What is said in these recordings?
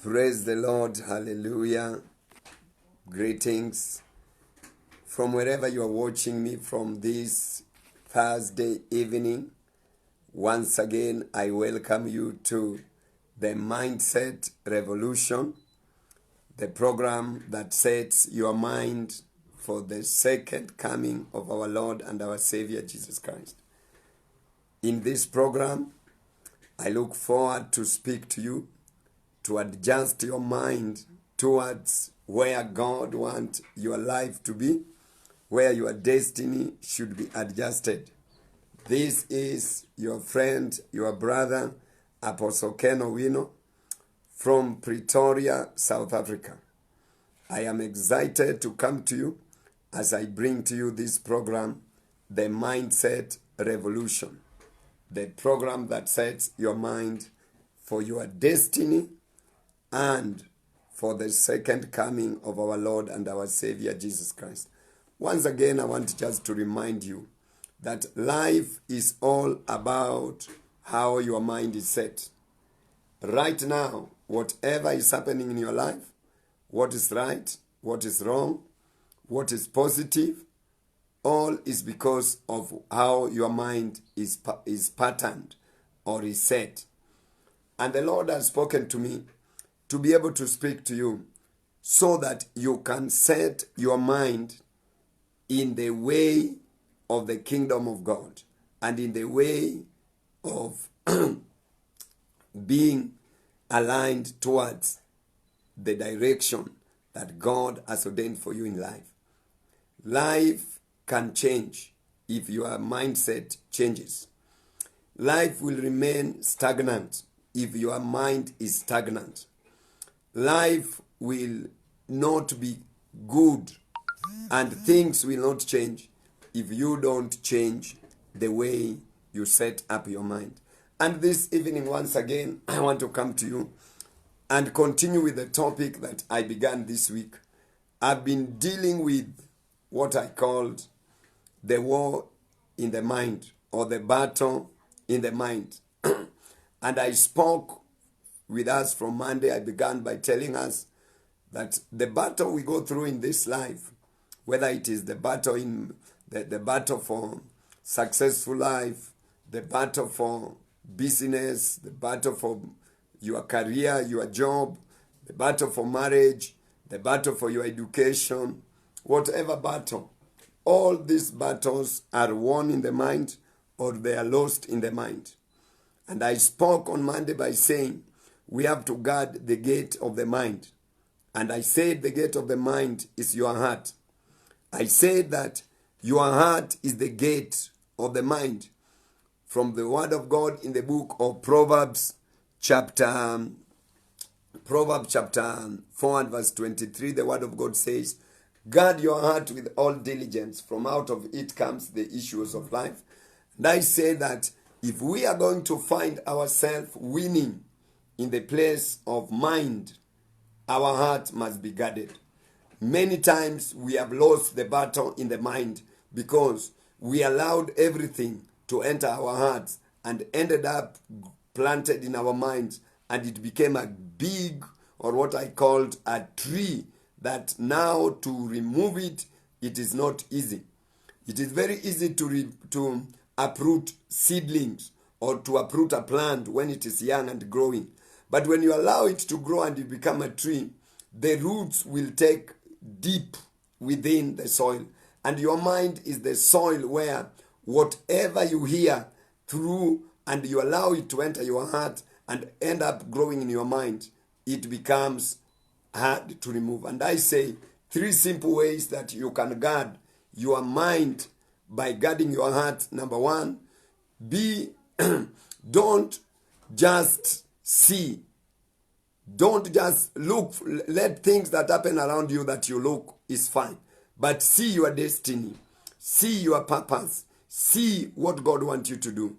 Praise the Lord. Hallelujah. Greetings from wherever you are watching me from this Thursday evening. Once again, I welcome you to the Mindset Revolution, the program that sets your mind for the second coming of our Lord and our Savior Jesus Christ. In this program, I look forward to speak to you, to adjust your mind towards where God wants your life to be, where your destiny should be adjusted. This is your friend, your brother, Apostle Ken Owino from Pretoria, South Africa. I am excited to come to you as I bring to you this program, The Mindset Revolution, the program that sets your mind for your destiny and for the second coming of our Lord and our Savior Jesus Christ. Once again, I want just to remind you that life is all about how your mind is set. Right now, whatever is happening in your life, what is right, what is wrong, what is positive, all is because of how your mind is patterned or is set. And the Lord has spoken to me to be able to speak to you so that you can set your mind in the way of the kingdom of God and in the way of being aligned towards the direction that God has ordained for you in life. Life can change if your mindset changes. Life will remain stagnant if your mind is stagnant. Life will not be good and things will not change if you don't change the way you set up your mind. And this evening, once again, I want to come to you and continue with the topic that I began this week. I've been dealing with what I called the war in the mind, or the battle in the mind. And I spoke with us from Monday. I began by telling us that the battle we go through in this life, whether it is the battle in the battle for successful life, the battle for business, the battle for your career, your job, the battle for marriage, the battle for your education, whatever battle, all these battles are won in the mind or they are lost in the mind. And I spoke on Monday by saying we have to guard the gate of the mind. And I said the gate of the mind is your heart. I said that your heart is the gate of the mind. From the word of God in the book of Proverbs chapter 4 and verse 23, the word of God says, guard your heart with all diligence, from out of it comes the issues of life. And I say that if we are going to find ourselves winning in the place of mind, our heart must be guarded. Many times we have lost the battle in the mind because we allowed everything to enter our hearts and ended up planted in our minds, and it became a big, or what I called a tree, that now to remove it, it is not easy. It is very easy to uproot seedlings or to uproot a plant when it is young and growing. But when you allow it to grow and it become a tree, the roots will take deep within the soil. And your mind is the soil where whatever you hear through and you allow it to enter your heart and end up growing in your mind, it becomes hard to remove. And I say 3 simple ways that you can guard your mind by guarding your heart. Number 1, don't just see. Don't just look. Let things that happen around you that you look is fine. But see your destiny. See your purpose. See what God wants you to do.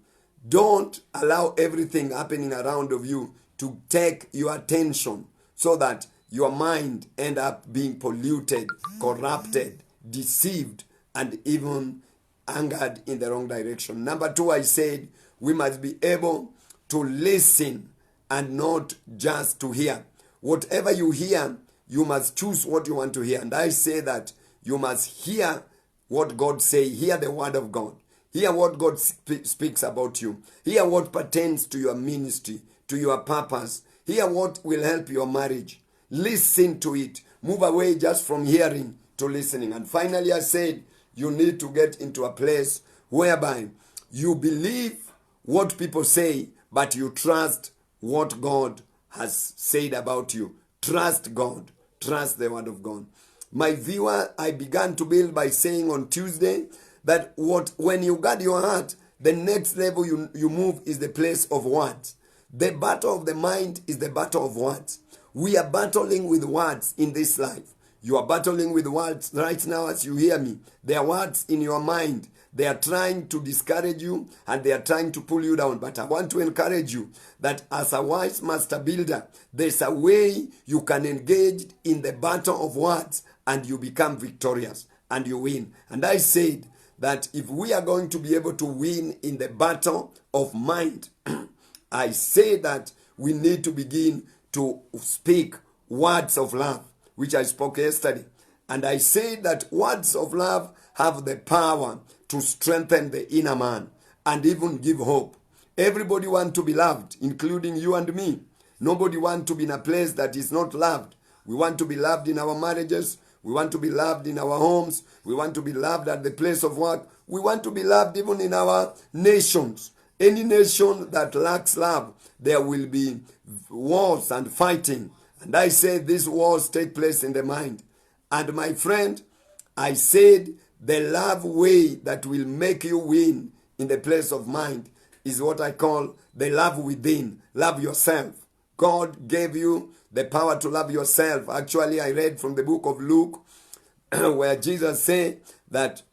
Don't allow everything happening around of you to take your attention so that your mind end up being polluted, corrupted, deceived, and even angered in the wrong direction. Number 2, I said we must be able to listen and not just to hear. whatever you hear, you must choose what you want to hear. And I say that you must hear what God say, hear the word of God. Hear what God speaks about you. Hear what pertains to your ministry, to your purpose. Hear what will help your marriage. Listen to it. Move away just from hearing to listening. And finally, I said, you need to get into a place whereby you believe what people say, but you trust what God has said about you. Trust God. Trust the word of God. My viewer, I began to build by saying on Tuesday that when you guard your heart, the next level you move is the place of words. The battle of the mind is the battle of words. We are battling with words in this life. You are battling with words right now as you hear me. There are words in your mind. They are trying to discourage you and they are trying to pull you down. But I want to encourage you that as a wise master builder, there's a way you can engage in the battle of words and you become victorious and you win. And I said that if we are going to be able to win in the battle of mind, I say that we need to begin to speak words of love, which I spoke yesterday. And I say that words of love have the power to strengthen the inner man and even give hope. Everybody wants to be loved, including you and me. Nobody wants to be in a place that is not loved. We want to be loved in our marriages. We want to be loved in our homes. We want to be loved at the place of work. We want to be loved even in our nations. Any nation that lacks love, there will be wars and fighting. And I say these wars take place in the mind. And my friend, I said the love way that will make you win in the place of mind is what I call the love within. Love yourself. God gave you the power to love yourself. Actually, I read from the book of Luke where Jesus said that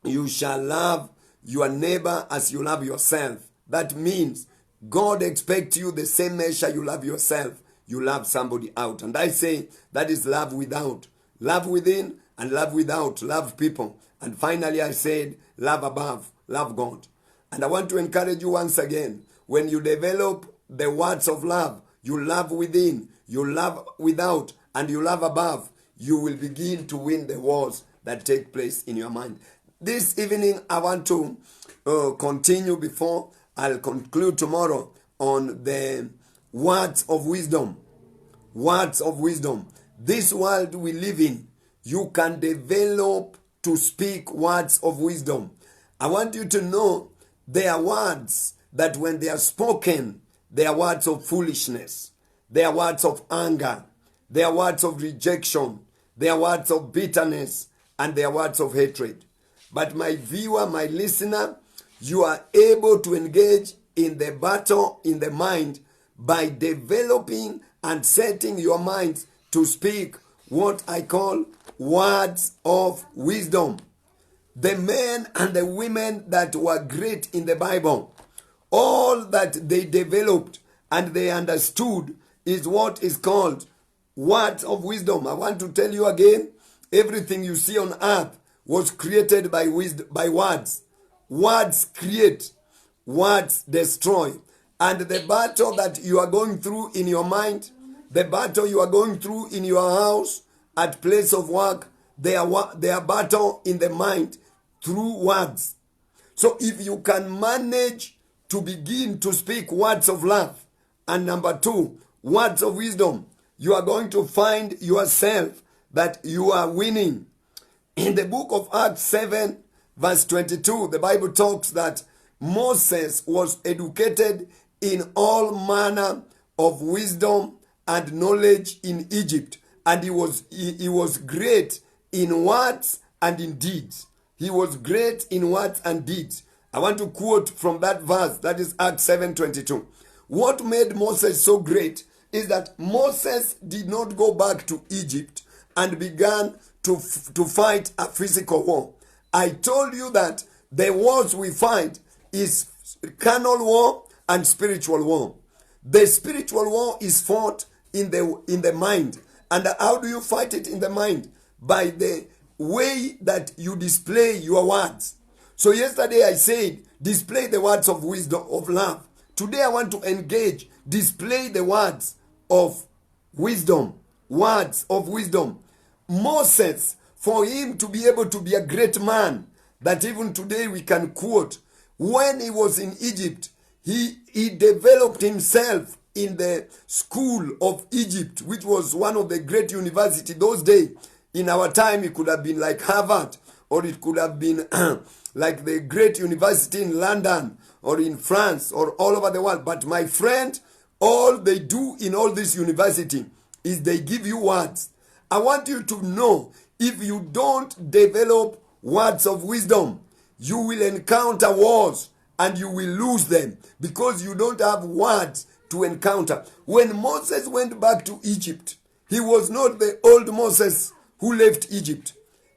you shall love your neighbor as you love yourself. That means God expects you the same measure you love yourself. You love somebody out. And I say that is love without. Love within and love without. Love people. And finally I said love above. Love God. And I want to encourage you once again. When you develop the words of love, you love within, you love without, and you love above, you will begin to win the wars that take place in your mind. This evening I want to continue before I'll conclude tomorrow on the words of wisdom. Words of wisdom. This world we live in, you can develop to speak words of wisdom. I want you to know there are words that when they are spoken, they are words of foolishness. They are words of anger. They are words of rejection. They are words of bitterness. And they are words of hatred. But my viewer, my listener, you are able to engage in the battle in the mind by developing and setting your mind to speak what I call words of wisdom. The men and the women that were great in the Bible, all that they developed and they understood is what is called words of wisdom. I want to tell you again, everything you see on earth was created by wisdom, by words. Words create, words destroy. And the battle that you are going through in your mind, the battle you are going through in your house, at place of work, they are battle in the mind through words. So if you can manage to begin to speak words of love, and number two, words of wisdom, you are going to find yourself that you are winning. In the book of Acts 7, verse 22, the Bible talks that Moses was educated in all manner of wisdom and knowledge in Egypt. And he was great in words and in deeds. He was great in words and deeds. I want to quote from that verse, that is Acts 7:22. What made Moses so great is that Moses did not go back to Egypt and began to fight a physical war. I told you that the wars we fight is carnal war and spiritual war. The spiritual war is fought in the mind. And how do you fight it in the mind? By the way that you display your words. So yesterday I said, display the words of wisdom, of love. Today I want to engage, display the words of wisdom, words of wisdom. Moses, for him to be able to be a great man that even today we can quote, when he was in Egypt, he developed himself in the school of Egypt, which was one of the great universities those days. In our time, it could have been like Harvard, or it could have been like the great university in London or in France or all over the world. But my friend, all they do in all this university is they give you words. I want you to know, if you don't develop words of wisdom, you will encounter wars and you will lose them because you don't have words to encounter. When Moses went back to Egypt, he was not the old Moses who left Egypt.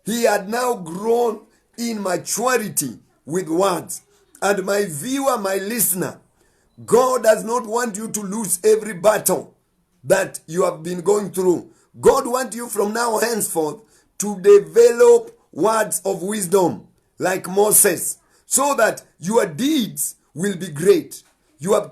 He had now grown in maturity with words. And my viewer, my listener, God does not want you to lose every battle that you have been going through. God wants you from now henceforth to develop words of wisdom like Moses, so that your deeds will be great. Your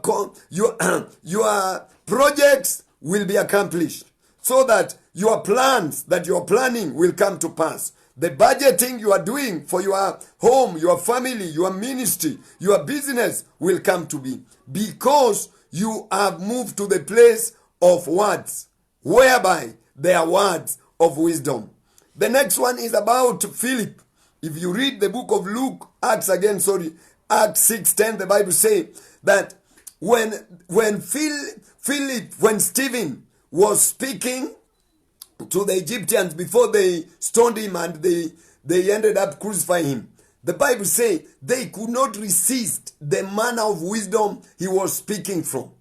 projects will be accomplished, so that your plans that you're planning will come to pass. The budgeting you are doing for your home, your family, your ministry, your business will come to be, because you have moved to the place of words, whereby there are words of wisdom. The next one is about Philip. If you read the book of Luke, Acts 6:10, the Bible says that when Stephen was speaking to the Egyptians before they stoned him and they ended up crucifying him, the Bible says they could not resist the manner of wisdom he was speaking from,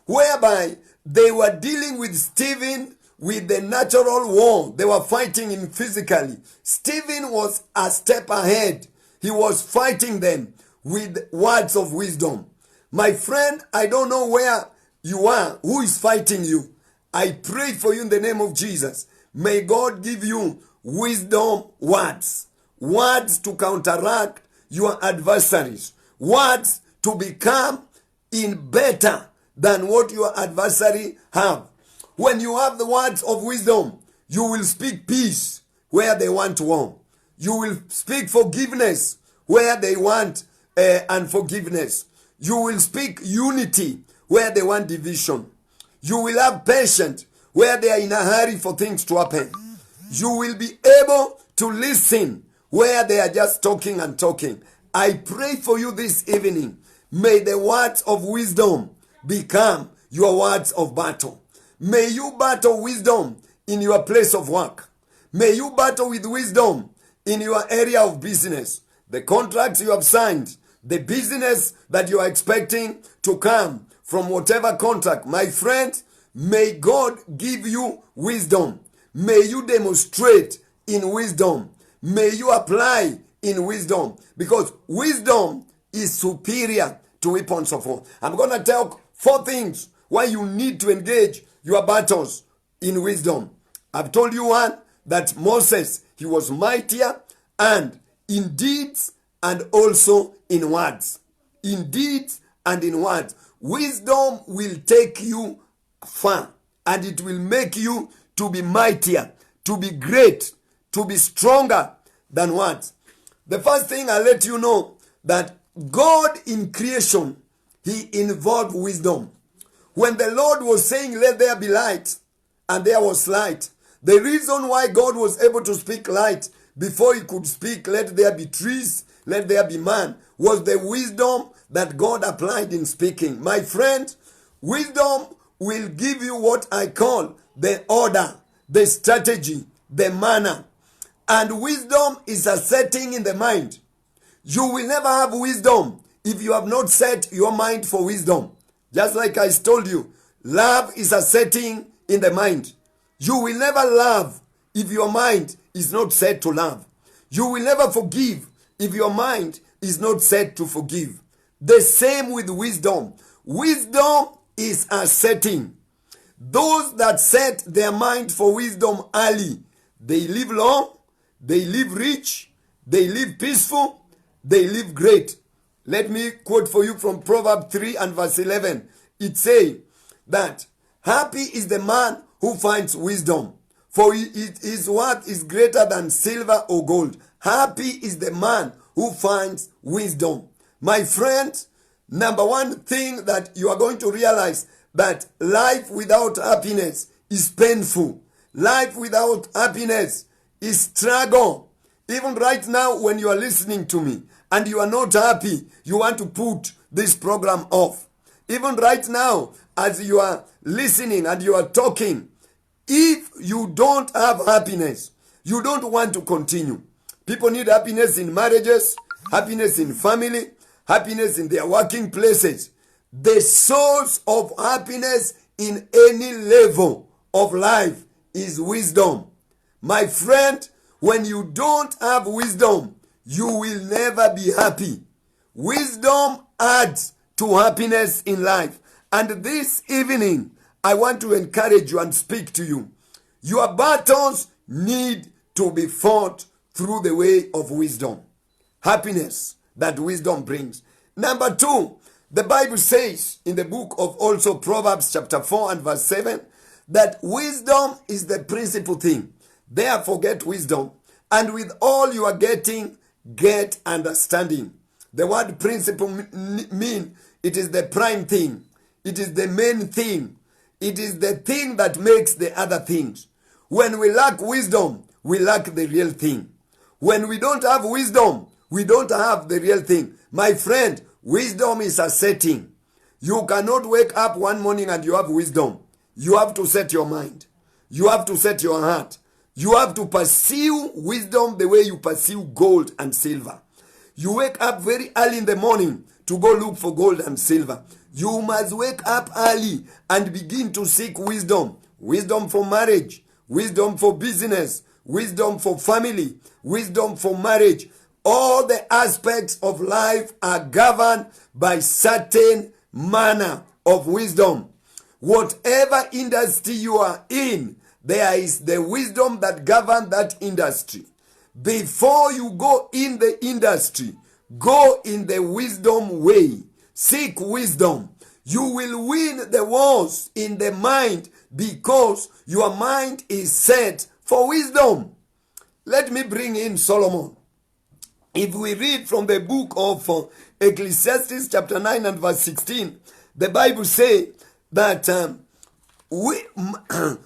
whereby they were dealing with Stephen with the natural war. They were fighting him physically. Stephen was a step ahead. He was fighting them with words of wisdom. My friend, I don't know where you are, who is fighting you. I pray for you in the name of Jesus. May God give you wisdom words. Words to counteract your adversaries. Words to become in better than what your adversary have. When you have the words of wisdom, you will speak peace where they want war. You will speak forgiveness where they want unforgiveness. You will speak unity where they want division. You will have patience where they are in a hurry for things to happen. You will be able to listen where they are just talking and talking. I pray for you this evening. May the words of wisdom become your words of battle. May you battle wisdom in your place of work. May you battle with wisdom in your area of business. The contracts you have signed, the business that you are expecting to come from whatever contract. My friend, may God give you wisdom. May you demonstrate in wisdom. May you apply in wisdom, because wisdom is superior to weapons of war. I'm going to tell 4 things why you need to engage your battles in wisdom. I've told you one, that Moses, he was mightier and in deeds and also in words. In deeds and in words. Wisdom will take you far, and it will make you to be mightier, to be great, to be stronger than words. The first thing I'll let you know, that God in creation, he involved wisdom. When the Lord was saying, let there be light, and there was light, the reason why God was able to speak light before he could speak, let there be trees, let there be man, was the wisdom that God applied in speaking. My friend, wisdom will give you what I call the order, the strategy, the manner. And wisdom is a setting in the mind. You will never have wisdom if you have not set your mind for wisdom. Just like I told you, love is a setting in the mind. You will never love if your mind is not set to love. You will never forgive if your mind is not set to forgive. The same with wisdom. Wisdom is a setting. Those that set their mind for wisdom early, they live long, they live rich, they live peaceful, they live great. Let me quote for you from Proverbs 3 and verse 11. It says that happy is the man who finds wisdom, for his worth is greater than silver or gold. Happy is the man who finds wisdom. My friend, number one thing that you are going to realize, that life without happiness is painful. Life without happiness is struggle. Even right now, when you are listening to me and you are not happy, you want to put this program off. Even right now, as you are listening and you are talking, if you don't have happiness, you don't want to continue. People need happiness in marriages, happiness in family, happiness in their working places. The source of happiness in any level of life is wisdom. My friend, when you don't have wisdom, you will never be happy. Wisdom adds to happiness in life. And this evening, I want to encourage you and speak to you. Your battles need to be fought through the way of wisdom. Happiness that wisdom brings. Number two, the Bible says in the book of also Proverbs chapter 4 and verse 7, that wisdom is the principal thing. Therefore get wisdom, and with all you are getting, get understanding. The word principle mean it is the prime thing. It is the main thing. It is the thing that makes the other things. When we lack wisdom, we lack the real thing. When we don't have wisdom, we don't have the real thing. My friend, wisdom is a setting. You cannot wake up one morning and you have wisdom. You have to set your mind. You have to set your heart. You have to pursue wisdom the way you pursue gold and silver. You wake up very early in the morning to go look for gold and silver. You must wake up early and begin to seek wisdom. Wisdom for marriage, wisdom for business, wisdom for family, wisdom for marriage. All the aspects of life are governed by certain manner of wisdom. Whatever industry you are in, there is the wisdom that governs that industry. Before you go in the industry, go in the wisdom way. Seek wisdom. You will win the wars in the mind because your mind is set for wisdom. Let me bring in Solomon. If we read from the book of Ecclesiastes chapter 9 and verse 16, the Bible says that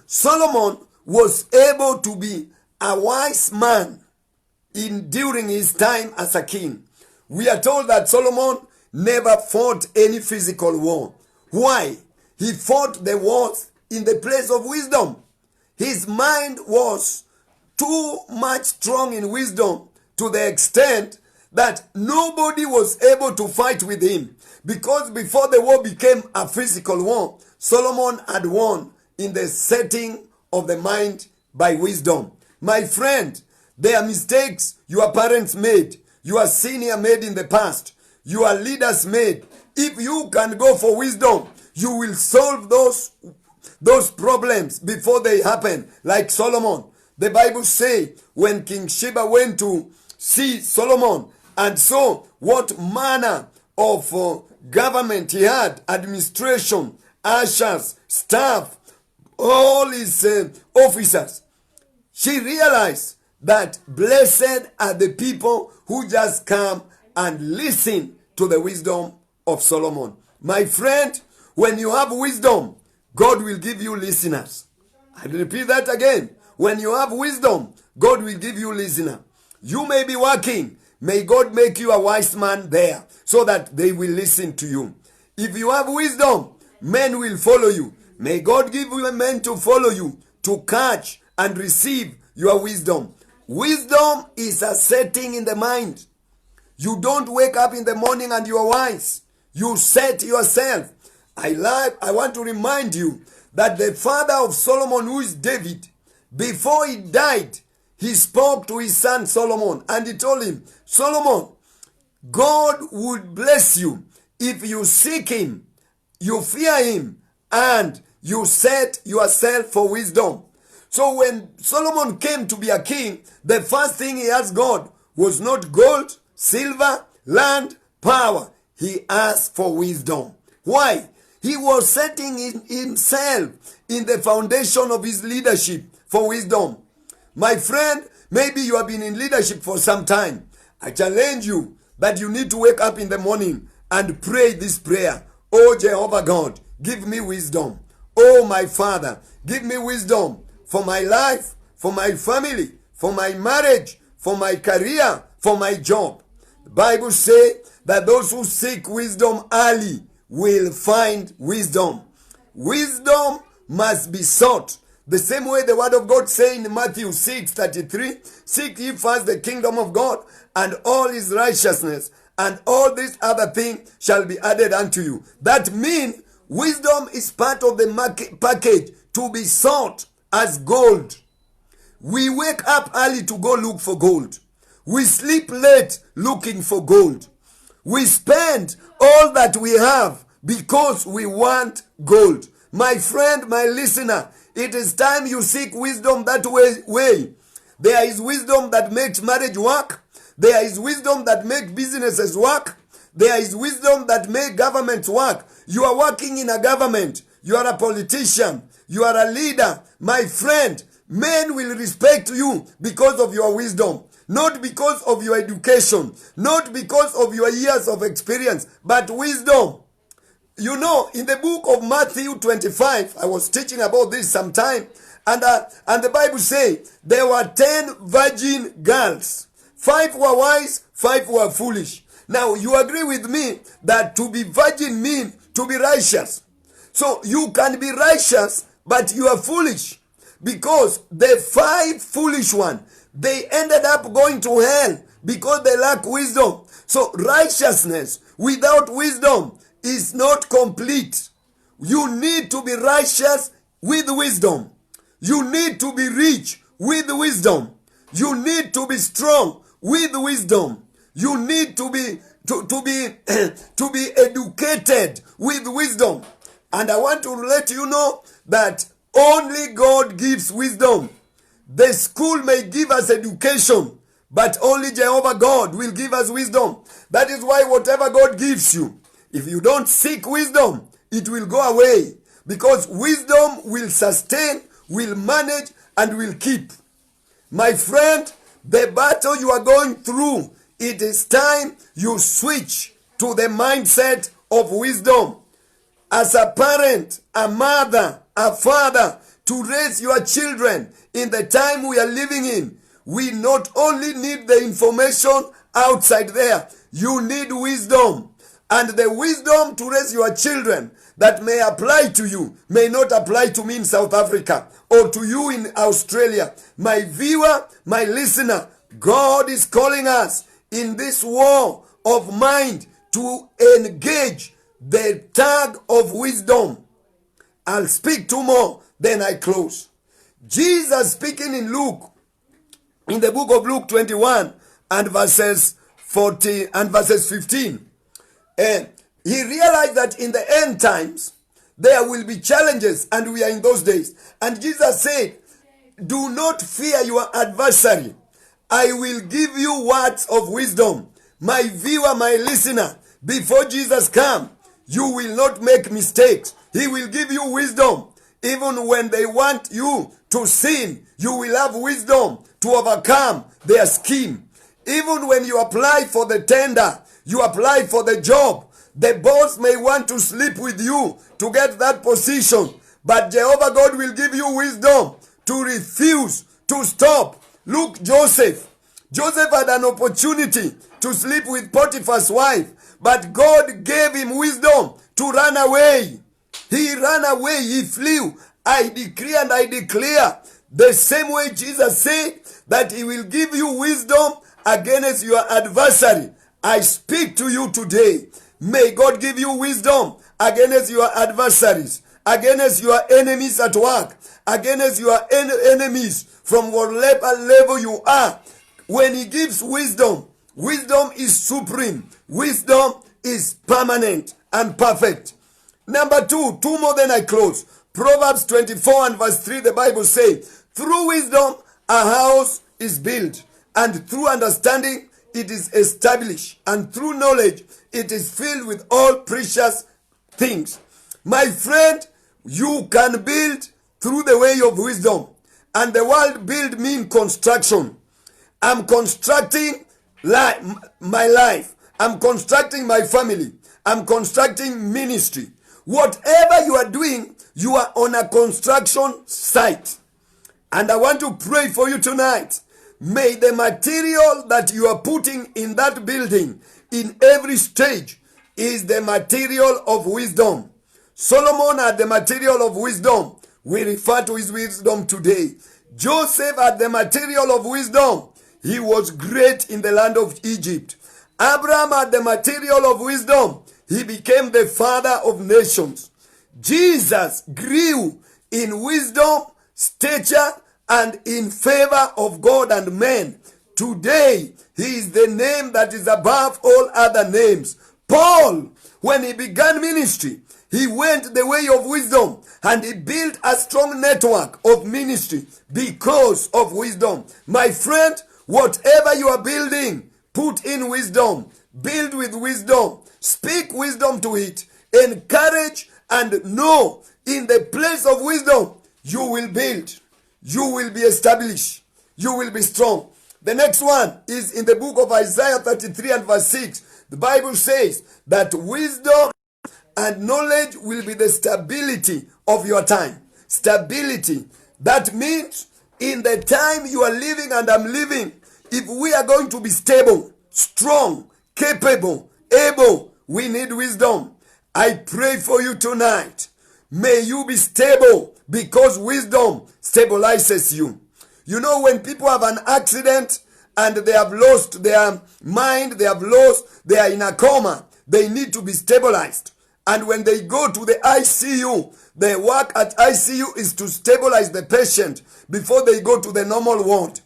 Solomon was able to be a wise man during his time as a king. We are told that Solomon never fought any physical war. Why? He fought the wars in the place of wisdom. His mind was too much strong in wisdom to the extent that nobody was able to fight with him. Because before the war became a physical war, Solomon had won in the setting of the mind by wisdom. My friend, there are mistakes your parents made, your senior made in the past, your leaders made. If you can go for wisdom, you will solve those problems before they happen. Like Solomon, the Bible says when King Sheba went to see Solomon and saw what manner of government he had, administration, ushers, staff, all his officers, she realized that blessed are the people who just come and listen to the wisdom of Solomon. My friend, when you have wisdom, God will give you listeners. I repeat that again. When you have wisdom, God will give you listeners. You may be working. May God make you a wise man there so that they will listen to you. If you have wisdom, men will follow you. May God give you men to follow you, to catch and receive your wisdom. Wisdom is a setting in the mind. You don't wake up in the morning and you are wise. You set yourself. I want to remind you that the father of Solomon, who is David, before he died, he spoke to his son Solomon and he told him, Solomon, God would bless you if you seek him, you fear him, and you set yourself for wisdom. So when Solomon came to be a king, the first thing he asked God was not gold, silver, land, power. He asked for wisdom. Why? He was setting himself in the foundation of his leadership for wisdom. My friend, maybe you have been in leadership for some time. I challenge you that you need to wake up in the morning and pray this prayer. Oh Jehovah God, give me wisdom. Oh my Father, give me wisdom for my life, for my family, for my marriage, for my career, for my job. The Bible says that those who seek wisdom early will find wisdom. Wisdom must be sought. The same way the word of God says in Matthew 6:33, seek ye first the kingdom of God and all his righteousness, and all these other things shall be added unto you. That means wisdom is part of the package to be sought as gold. We wake up early to go look for gold. We sleep late looking for gold. We spend all that we have because we want gold. My friend, my listener, it is time you seek wisdom that way. There is wisdom that makes marriage work. There is wisdom that makes businesses work. There is wisdom that makes governments work. You are working in a government. You are a politician. You are a leader. My friend, men will respect you because of your wisdom. Not because of your education. Not because of your years of experience. But wisdom. You know, in the book of Matthew 25, I was teaching about this sometime, and the Bible says there were 10 virgin girls. 5 were wise, 5 were foolish. Now, you agree with me that to be virgin means to be righteous. So, you can be righteous, but you are foolish. Because the 5 foolish ones, they ended up going to hell because they lack wisdom. So, righteousness without wisdom is not complete. You need to be righteous with wisdom. You need to be rich with wisdom. You need to be strong with wisdom. You need to be to be educated with wisdom. And I want to let you know that only God gives wisdom. The school may give us education, but only Jehovah God will give us wisdom. That is why whatever God gives you, if you don't seek wisdom, it will go away. Because wisdom will sustain, will manage, and will keep. My friend, the battle you are going through, it is time you switch to the mindset of wisdom. As a parent, a mother, a father, to raise your children in the time we are living in, we not only need the information outside there, you need wisdom. And the wisdom to raise your children that may apply to you may not apply to me in South Africa or to you in Australia. My viewer, my listener, God is calling us in this war of mind to engage the tag of wisdom. I'll speak 2 more, then I close. Jesus speaking in Luke, in the book of Luke 21 and verses 40 and verses 15. And he realized that in the end times, there will be challenges, and we are in those days. And Jesus said, do not fear your adversary. I will give you words of wisdom. My viewer, my listener, before Jesus comes, you will not make mistakes. He will give you wisdom. Even when they want you to sin, you will have wisdom to overcome their scheme. Even when you apply for the tender, you apply for the job, the boss may want to sleep with you to get that position, but Jehovah God will give you wisdom to refuse, to stop. Look, Joseph. Joseph had an opportunity to sleep with Potiphar's wife, but God gave him wisdom to run away. He ran away, he flew. I decree and I declare, the same way Jesus said that he will give you wisdom against your adversary. I speak to you today. May God give you wisdom against your adversaries, against your enemies at work, against your enemies from whatever level you are. When he gives wisdom, wisdom is supreme. Wisdom is permanent and perfect. Number 2 more then I close. Proverbs 24 and verse 3, the Bible says, through wisdom a house is built, and through understanding it is established, and through knowledge it is filled with all precious things. My friend, you can build through the way of wisdom. And the word build means construction. I'm constructing my life. I'm constructing my family. I'm constructing ministry. Whatever you are doing, you are on a construction site. And I want to pray for you tonight. May the material that you are putting in that building in every stage is the material of wisdom. Solomon had the material of wisdom. We refer to his wisdom today. Joseph had the material of wisdom. He was great in the land of Egypt. Abraham had the material of wisdom. He became the father of nations. Jesus grew in wisdom, stature, and in favor of God and men. Today, he is the name that is above all other names. Paul, when he began ministry, he went the way of wisdom and he built a strong network of ministry because of wisdom. My friend, whatever you are building, put in wisdom. Build with wisdom. Speak wisdom to it. Encourage and know in the place of wisdom, you will build. You will be established. You will be strong. The next one is in the book of Isaiah 33 and verse 6. The Bible says that wisdom and knowledge will be the stability of your time. Stability. That means in the time you are living and I'm living, if we are going to be stable, strong, capable, able, we need wisdom. I pray for you tonight. May you be stable because wisdom stabilizes you. You know, when people have an accident and they have lost their mind, they are in a coma, they need to be stabilized. And when they go to the ICU, their work at ICU is to stabilize the patient before they go to the normal ward.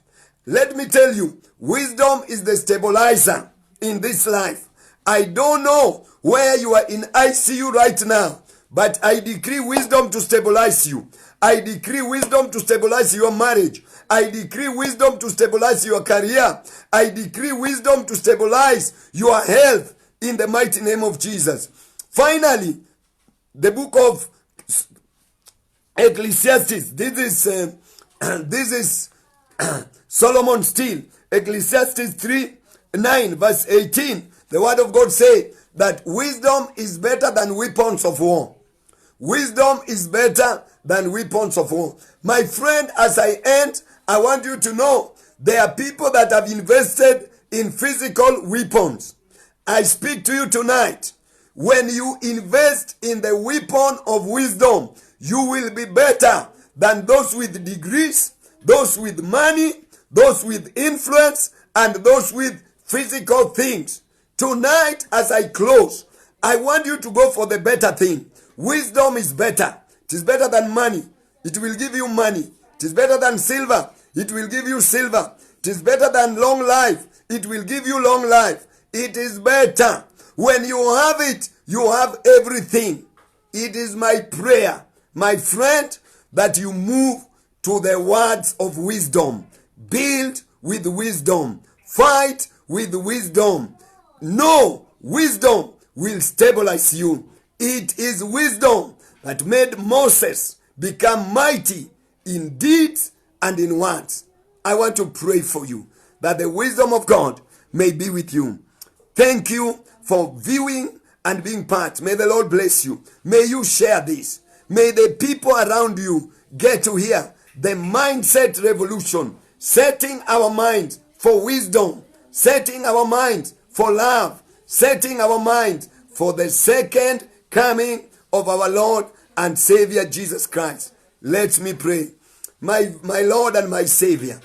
Let me tell you, wisdom is the stabilizer in this life. I don't know where you are in ICU right now, but I decree wisdom to stabilize you. I decree wisdom to stabilize your marriage. I decree wisdom to stabilize your career. I decree wisdom to stabilize your health in the mighty name of Jesus. Finally, the book of Ecclesiastes. This is Solomon still. Ecclesiastes 3:9 verse 18. The word of God says that wisdom is better than weapons of war. Wisdom is better than weapons of war. My friend, as I end, I want you to know there are people that have invested in physical weapons. I speak to you tonight. When you invest in the weapon of wisdom, you will be better than those with degrees, those with money, those with influence, and those with physical things. Tonight, as I close, I want you to go for the better thing. Wisdom is better. It is better than money. It will give you money. It is better than silver. It will give you silver. It is better than long life. It will give you long life. It is better. When you have it, you have everything. It is my prayer, my friend, that you move to the words of wisdom. Build with wisdom. Fight with wisdom. No, wisdom will stabilize you. It is wisdom that made Moses become mighty in deeds and in words. I want to pray for you that the wisdom of God may be with you. Thank you for viewing and being part. May the Lord bless you. May you share this. May the people around you get to hear the mindset revolution, setting our minds for wisdom, setting our minds for love, setting our minds for the second coming of our Lord and Savior Jesus Christ. Let me pray. My Lord and my Savior,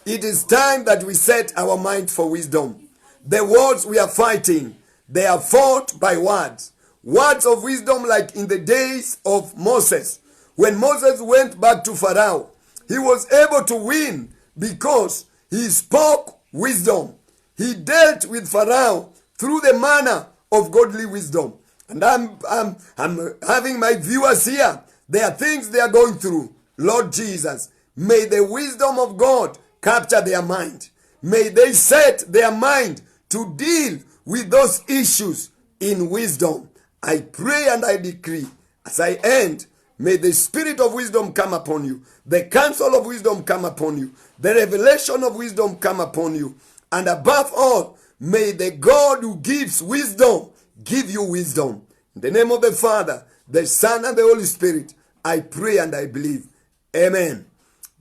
it is time that we set our mind for wisdom. The wars we are fighting, they are fought by words. Words of wisdom, like in the days of Moses. When Moses went back to Pharaoh, he was able to win because he spoke wisdom. He dealt with Pharaoh through the manner of godly wisdom. And I'm having my viewers here. There are things they are going through. Lord Jesus, may the wisdom of God capture their mind. May they set their mind to deal with those issues in wisdom. I pray and I decree As I end, may the spirit of wisdom come upon you. The counsel of wisdom come upon you. The revelation of wisdom come upon you. And above all, may the God who gives wisdom give you wisdom. In the name of the Father, the Son, and the Holy Spirit, I pray and I believe. Amen.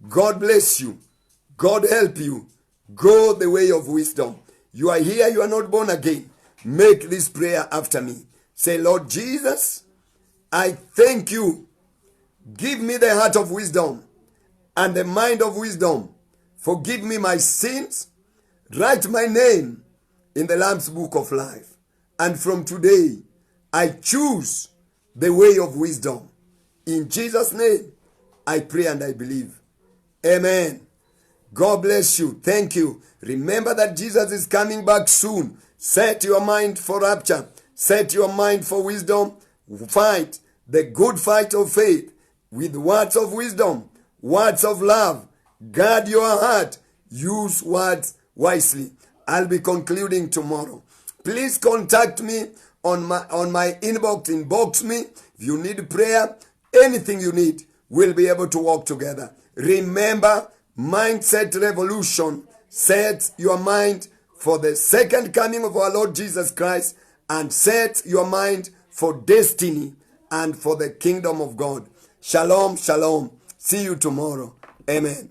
God bless you. God help you. Go the way of wisdom. You are here, you are not born again. Make this prayer after me. Say, Lord Jesus, I thank you. Give me the heart of wisdom and the mind of wisdom. Forgive me my sins. Write my name in the Lamb's book of life. And from today, I choose the way of wisdom. In Jesus' name, I pray and I believe. Amen. God bless you. Thank you. Remember that Jesus is coming back soon. Set your mind for rapture. Set your mind for wisdom. Fight the good fight of faith with words of wisdom, words of love. Guard your heart. Use words wisely. I'll be concluding tomorrow. Please contact me on my inbox. Inbox me. If you need prayer, anything you need, we'll be able to work together. Remember, mindset revolution. Set your mind for the second coming of our Lord Jesus Christ, and set your mind for destiny and for the kingdom of God. Shalom, shalom. See you tomorrow. Amen.